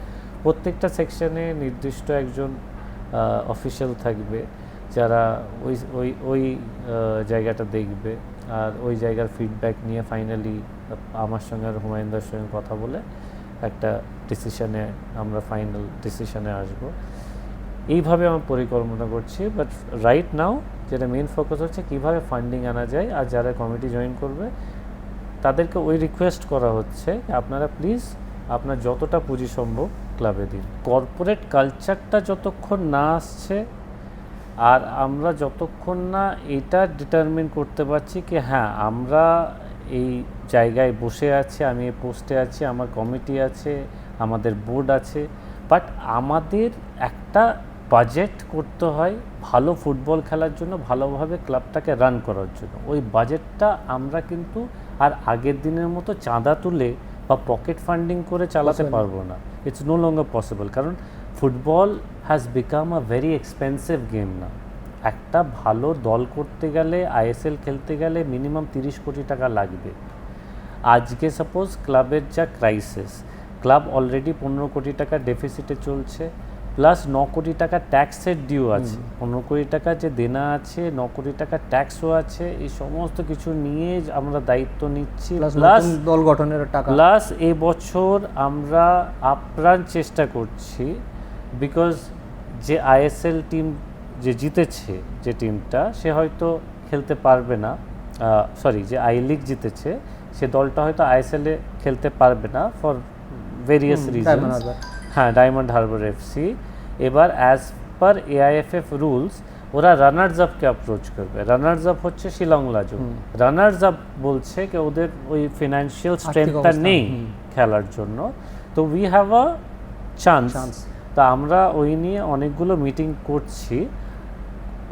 প্রত্যেকটা সেকশনে নির্দিষ্ট একজন অফিসিয়াল থাকবে যারা ওই জায়গাটা দেখবে, আর ওই জায়গার ফিডব্যাক নিয়ে ফাইনালি আমার সঙ্গে আর হুমায়ুনদার সঙ্গে কথা বলে একটা ডিসিশনে, আমরা ফাইনাল ডিসিশনে আসব। এইভাবে আমার পরিকল্পনা করছি। বাট রাইট নাও যেটা মেন ফোকাস হচ্ছে কীভাবে ফান্ডিং আনা যায়, আর যারা কমিটি জয়েন করবে তাদেরকে ওই রিকোয়েস্ট করা হচ্ছে আপনারা প্লিজ আপনার যতটা পুঁজি সম্ভব ক্লাবে দিন। কর্পোরেট কালচারটা যতক্ষণ না আসছে আর আমরা যতক্ষণ না এটা ডিটারমিন করতে পারছি কি হ্যাঁ আমরা এই জায়গায় বসে আছি, আমি এই পোস্টে আছি, আমার কমিটি আছে, আমাদের বোর্ড আছে, বাট আমাদের একটা বাজেট করতে হয় ভালো ফুটবল খেলার জন্য, ভালোভাবে ক্লাবটাকে রান করার জন্য। ওই বাজেটটা আমরা কিন্তু আর আগের দিনের মতো চাঁদা তুলে বা পকেট ফান্ডিং করে চালাতে পারবো না। ইটস নো লঙ্গার পসিবল, কারণ football has become a very expensive game না। একটা ভালো দল করতে গেলে, আইএসএল খেলতে গেলে মিনিমাম 30 কোটি টাকা লাগবে। আজকে সাপোজ ক্লাবের যা ক্রাইসিস, ক্লাব অলরেডি 15 কোটি টাকা ডেফিসিটে চলছে, প্লাস 9 কোটি টাকা ট্যাক্সের ডিউ আছে, 15 কোটি টাকা যে দেনা আছে, 9 কোটি টাকা ট্যাক্সও আছে। এই সমস্ত কিছু নিয়ে আমরা দায়িত্ব নিচ্ছি, প্লাস দল গঠনের টাকা, প্লাস এবছর আমরা আপ্রাণ চেষ্টা করছি, বিকজ যে আইএসএল টিম যে জিতেছে, যে টিমটা সে হয়তো খেলতে পারবে না, সরি যে আই লিগ জিতেছে সে দলটা হয়তো আইএসএলে খেলতে পারবে না ফর ভেরিয়াস রিজনস। হ্যাঁ, ডায়মন্ড হারবার এফসি এবার অ্যাজ পার এআইএফএফ রুলস ওরা রানার্স আপকে অ্যাপ্রোচ করবে। রানার্স আপ হচ্ছে শিলং লাজো। রানার্স আপ বলছে কি ওদের ওই ফিনান্সিয়াল স্ট্রেংথটা নেই খেলার জন্য, তো উই হ্যাভ আ চান্স। তা আমরা ওই নিয়ে অনেকগুলো মিটিং করছি,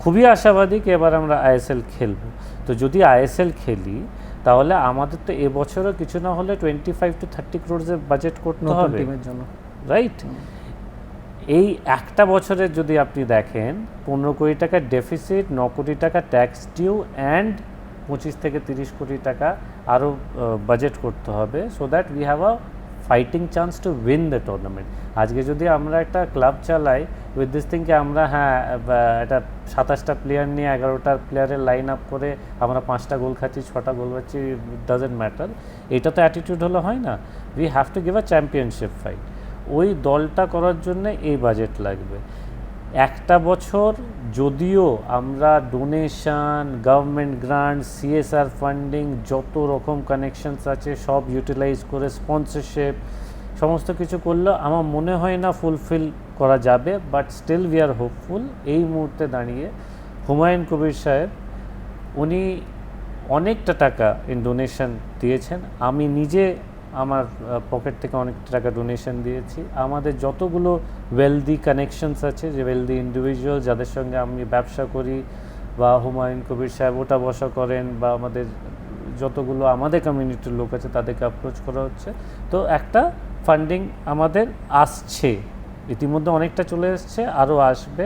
খুবই আশাবাদী কি এবার আমরা আইএসএল খেলবো। তো যদি আইএসএল খেলি তাহলে আমাদের তো এবছরও কিছু না হলে 25 to 30 crores বাজেট করতে হবে টিমের জন্য, রাইট? এই একটা বছরের যদি আপনি দেখেন 15 কোটি টাকা ডেফিসিট, 9 কোটি টাকা ট্যাক্স ডিউ অ্যান্ড 25 থেকে 30 কোটি টাকা আরও বাজেট করতে হবে, so that we have a fighting chance to win the tournament. আজকে যদি আমরা একটা ক্লাব চালাই উইথ দিস থিংকে আমরা এটা 27টা প্লেয়ার নিয়ে 11টা প্লেয়ারের লাইন আপ করে আমরা 5টা গোল খাচ্ছি, 6টা গোল খাচ্ছি, ডাজেন্ট ম্যাটার, এটা তো অ্যাটিটিউড হলে হয় না। We have to give a championship fight. ওই দলটা করার জন্য এই বাজেট লাগবে। একটা বছর যদিও আমরা donation, government grant, CSR funding, যত রকম কানেকশনস আছে সব ইউটিলাইজ করে স্পন্সরশিপ সমস্ত কিছু করলেও আমার মনে হয় না ফুলফিল করা যাবে, but still we are hopeful. এই মুহূর্তে দাঁড়িয়ে হুমায়ুন কবির সাহেব উনি অনেকটা টাকা ইন ডোনেশন দিয়েছেন, আমি নিজে আমার পকেট থেকে অনেকটা টাকা ডোনেশন দিয়েছি। আমাদের যতগুলো ওয়েলদি কানেকশনস আছে, যে ওয়েলদি ইন্ডিভিজুয়াল যাদের সঙ্গে আমি ব্যবসা করি, বা হুমায়ুন কবির সাহেব ওটা বসা করেন, বা আমাদের যতগুলো আমাদের কমিউনিটির লোক আছে তাদেরকে অ্যাপ্রোচ করা হচ্ছে। তো একটা ফান্ডিং আমাদের আসছে, ইতিমধ্যে অনেকটা চলে এসছে, আরও আসবে।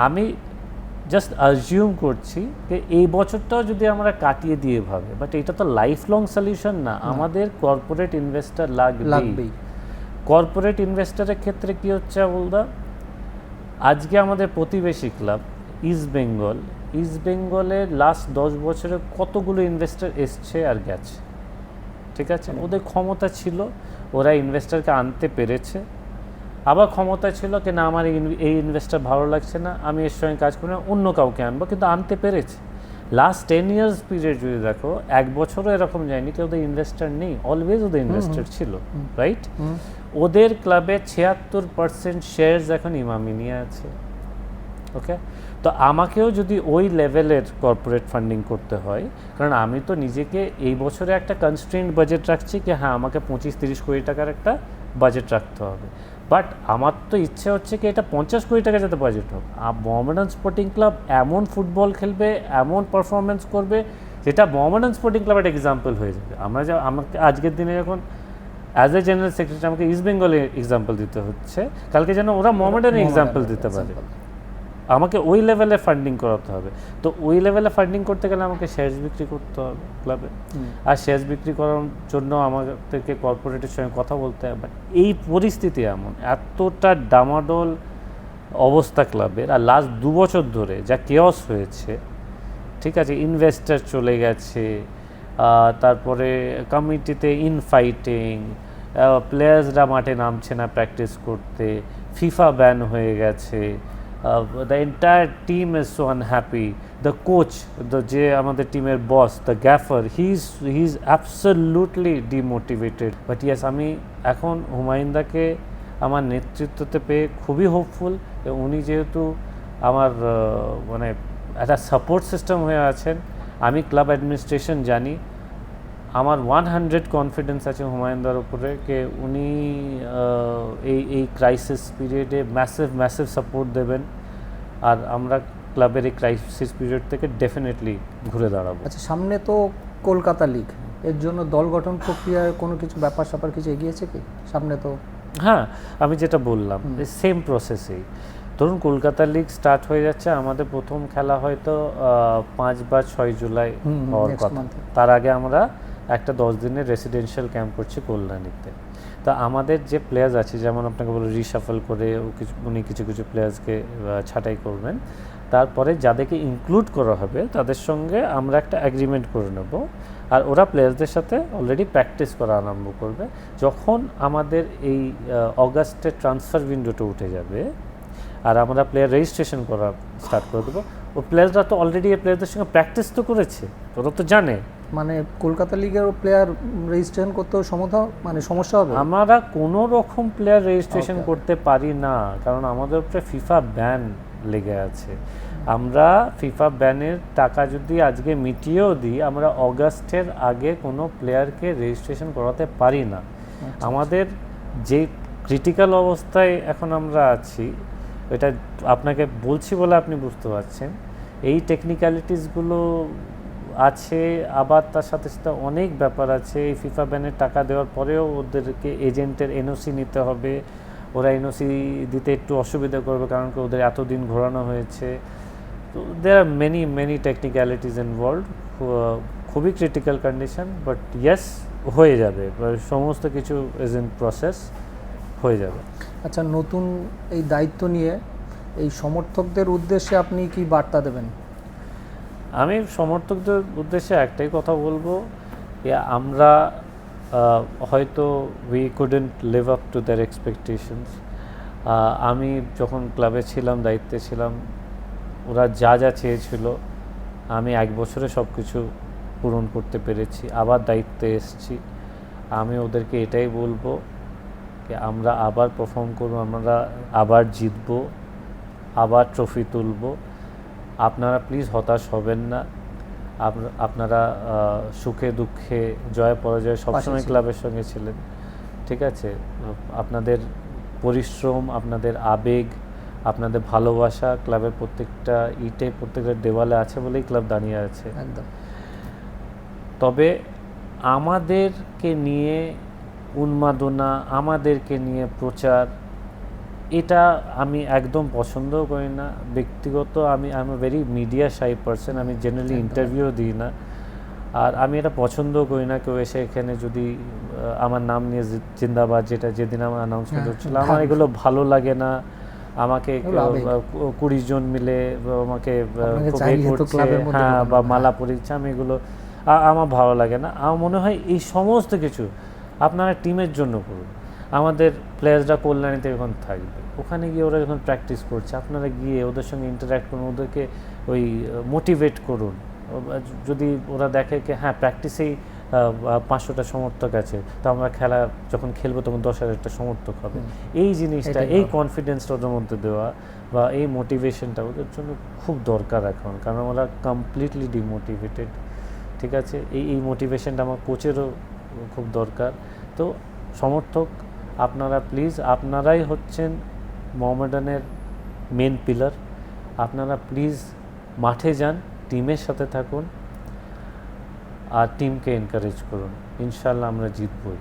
আমি জাস্ট অ্যাজিউম করছি যে এই বছরটাও যদি আমরা কাটিয়ে দিয়ে ভাবে, বাট এটা তো লাইফ লং সলিউশন না, আমাদের কর্পোরেট ইনভেস্টর লাগবেই। কর্পোরেট ইনভেস্টরের ক্ষেত্রে কী হচ্ছে বলদা, আজকে আমাদের প্রতিবেশী ক্লাব ইস্ট বেঙ্গলের লাস্ট 10 বছরে কতগুলো ইনভেস্টর এসছে আর গেছে, ঠিক আছে? ওদের ক্ষমতা ছিল, ওরা ইনভেস্টরকে আনতে পেরেছে, আবার ক্ষমতা ছিল কি না আমার এই ইনভেস্টার ভালো লাগছে না, আমি এর সঙ্গে কাজ করি না, অন্য কাউকে আনবো, কিন্তু আনতে পেরেছে। লাস্ট 10 years পিরিয়ড যদি দেখো, এক বছরও এরকম যায়নি কি ওদের ইনভেস্টার নেই, অলওয়েজ ওদের ইনভেস্টার ছিল, রাইট? ওদের ক্লাবে 76% শেয়ারস এখন ইমামি নিয়ে আছে। ওকে, তো আমাকেও যদি ওই লেভেলের কর্পোরেট ফান্ডিং করতে হয়, কারণ আমি তো নিজেকে এই বছরে একটা কনস্ট্রেন্ট বাজেট রাখছি কি হ্যাঁ আমাকে 25-30 কোটি টাকার একটা বাজেট রাখতে হবে, বাট আমার তো ইচ্ছে হচ্ছে কি এটা 50 কোটি টাকা যাতে বাজেট হোক। মোহামেডান স্পোর্টিং ক্লাব এমন ফুটবল খেলবে, এমন পারফরমেন্স করবে যেটা মোহামেডান স্পোর্টিং ক্লাবের এক্সাম্পল হয়ে যাবে। আমাকে আজকের দিনে যখন অ্যাজ এ জেনারেল সেক্রেটারি আমাকে ইস্ট বেঙ্গলের এক্সাম্পল দিতে হচ্ছে, কালকে যেন ওরা মোহামেডানের এক্সাম্পল দিতে পারে, আমাকে ওই লেভেলে ফান্ডিং করাতে হবে। তো ওই লেভেলে ফান্ডিং করতে গেলে আমাকে শেয়ার্স বিক্রি করতে হবে ক্লাবে, আর শেয়ার্স বিক্রি করার জন্য আমাদেরকে কর্পোরেটের সঙ্গে কথা বলতে হবে। এই পরিস্থিতি এমন এতটা ডামাডোল অবস্থা ক্লাবের, আর লাস্ট 2 বছর ধরে যা কেওস হয়েছে, ঠিক আছে, ইনভেস্টার চলে গেছে, তারপরে কমিটিতে ইনফাইটিং, প্লেয়ার্সরা মাঠে নামছে না প্র্যাকটিস করতে, ফিফা ব্যান হয়ে গেছে, the entire team is so unhappy, the coach, যে আমাদের টিমের বস, the gaffer, he's absolutely demotivated. But yes, আমি এখন হুমায়ুনদাকে আমার নেতৃত্বতে পেয়ে খুবই হোপফুল। উনি যেহেতু আমার মানে একটা সাপোর্ট সিস্টেম হয়ে আছেন, আমি ক্লাব অ্যাডমিনিস্ট্রেশন জানি, আমার 100 কনফিডেন্স আছে হুমায়ুনদার উপরে যে উনি এই ক্রাইসিস পিরিয়ডে ম্যাসিভ সাপোর্ট দেবেন, আর আমরা ক্লাবের এই ক্রাইসিস পিরিয়ড থেকে ডেফিনেটলি ঘুরে দাঁড়াবো। আচ্ছা, সামনে তো কলকাতা লিগ, এর জন্য দল গঠন প্রক্রিয়ায় কোনো কিছু ব্যাপার স্যাপার কিছু এগিয়েছে কি সামনে? তো হ্যাঁ, আমি যেটা বললাম সেম প্রসেসেই, ধরুন কলকাতা লিগ স্টার্ট হয়ে যাচ্ছে, আমাদের প্রথম খেলা হয়তো 5 বা 6 জুলাই হওয়ার কথা, তার আগে আমরা একটা 10 দিনের রেসিডেন্সিয়াল ক্যাম্প করছি কল্যাণীতে। তা আমাদের যে প্লেয়ার্স আছে, যেমন আপনাকে বলো রিশাফল করে উনি কিছু প্লেয়ার্সকে ছাঁটাই করবেন, তারপরে যাদেরকে ইনক্লুড করা হবে তাদের সঙ্গে আমরা একটা অ্যাগ্রিমেন্ট করে নেব, আর ওরা প্লেয়ার্সদের সাথে অলরেডি প্র্যাকটিস করা আরম্ভ করবে। যখন আমাদের এই অগাস্টে ট্রান্সফার উইন্ডোটা উঠে যাবে আর আমরা প্লেয়ার রেজিস্ট্রেশন করা স্টার্ট করে দেবো, ও প্লেয়ার্সরা তো অলরেডি এই প্লেয়ারদের সঙ্গে প্র্যাকটিস তো করেছে, ওরা তো জানে। মানে কলকাতা লিগের প্লেয়ার রেজিস্ট্রেশন করতেও সমস্যা হবে? আমরা কোনো রকম প্লেয়ার রেজিস্ট্রেশন করতে পারি না, কারণ আমাদের উপরে ফিফা ব্যান লেগে আছে। আমরা ফিফা ব্যানের টাকা যদি আজকে মিটিয়েও দিই, আমরা অগাস্টের আগে কোনো প্লেয়ারকে রেজিস্ট্রেশন করাতে পারি না। আমাদের যে ক্রিটিক্যাল অবস্থায় এখন আমরা আছি, এটা আপনাকে বলছি বলে আপনি বুঝতে পারছেন, এই টেকনিক্যালিটিসগুলো আছে, আবার তার সাথে সাথে অনেক ব্যাপার আছে। এই ফিফা ব্যানের টাকা দেওয়ার পরেও ওদেরকে এজেন্টের এনওসি নিতে হবে, ওরা এনওসি দিতে একটু অসুবিধা করবে কারণ কি ওদের এতদিন ঘোরানো হয়েছে। তো দেয়ার আর মেনি টেকনিক্যালিটিস ইনভলভড, খুবই ক্রিটিক্যাল কন্ডিশন, বাট ইয়েস হয়ে যাবে, সমস্ত কিছু ইজ ইন প্রসেস, হয়ে যাবে। আচ্ছা, নতুন এই দায়িত্ব নিয়ে এই সমর্থকদের উদ্দেশ্যে আপনি কি বার্তা দেবেন? আমি সমর্থকদের উদ্দেশ্যে একটাই কথা বলবো, আমরা হয়তো we couldn't live up to their expectations. আমি যখন ক্লাবে ছিলাম, দায়িত্বে ছিলাম, ওরা যা চেয়েছিল আমি 1 বছরে সব কিছু পূরণ করতে পেরেছি। আবার দায়িত্বে এসেছি, আমি ওদেরকে এটাই বলবো যে আমরা আবার পারফর্ম করব, আমরা আবার জিতবো, আবার ট্রফি তুলব। আপনারা প্লিজ হতাশ হবেন না, আপনারা সুখে দুঃখে জয় পরাজয় সবসময় ক্লাবের সঙ্গে ছিলেন, ঠিক আছে? আপনাদের পরিশ্রম, আপনাদের আবেগ, আপনাদের ভালোবাসা ক্লাবের প্রত্যেকটা ইটে, প্রত্যেকটা দেওয়ালে আছে বলেই ক্লাব দাঁড়িয়ে আছে। একদম। তবে আমাদেরকে নিয়ে উন্মাদনা, আমাদেরকে নিয়ে প্রচার, এটা আমি একদম পছন্দও করি না। ব্যক্তিগত আমি I am a very media shy person, আমি জেনারেলি ইন্টারভিউ দিই না, আর আমি এটা পছন্দও করি না কেউ এসে এখানে যদি আমার নাম নিয়ে জিন্দাবাদ, যেদিন আমার অ্যানাউন্সমেন্ট হচ্ছিল, আমার এগুলো ভালো লাগে না। আমাকে 20 জন মিলে আমাকে করছে, হ্যাঁ, বা মালা পরিচ্ছে, আমি এগুলো আমার ভালো লাগে না। আমার মনে হয় এই সমস্ত কিছু আপনারা টিমের জন্য করুন। আমাদের প্লেয়ার্সরা কল্যাণীতে এখন থাকবে, ওখানে গিয়ে ওরা যখন প্র্যাকটিস করছে আপনারা গিয়ে ওদের সঙ্গে ইন্টারঅ্যাক্ট করুন, ওদেরকে ওই মোটিভেট করুন। যদি ওরা দেখে কি হ্যাঁ প্র্যাকটিসেই 500টা সমর্থক আছে, তো আমরা খেলা যখন খেলবো তখন 10,000টা সমর্থক হবে, এই জিনিসটা, এই কনফিডেন্সটা ওদের মধ্যে দেওয়া বা এই মোটিভেশনটা ওদের জন্য খুব দরকার এখন, কারণ ওরা কমপ্লিটলি ডিমোটিভেটেড। ঠিক আছে, এই মোটিভেশনটা আমার কোচেরও খুব দরকার। তো সমর্থক আপনারা প্লিজ, আপনারাই হচ্ছেন মোহামেডানের মেন পিলার, আপনারা প্লিজ মাঠে যান, টিমের সাথে থাকুন আর টিমকে এনকারেজ করুন, ইনশাল্লাহ আমরা জিতবই।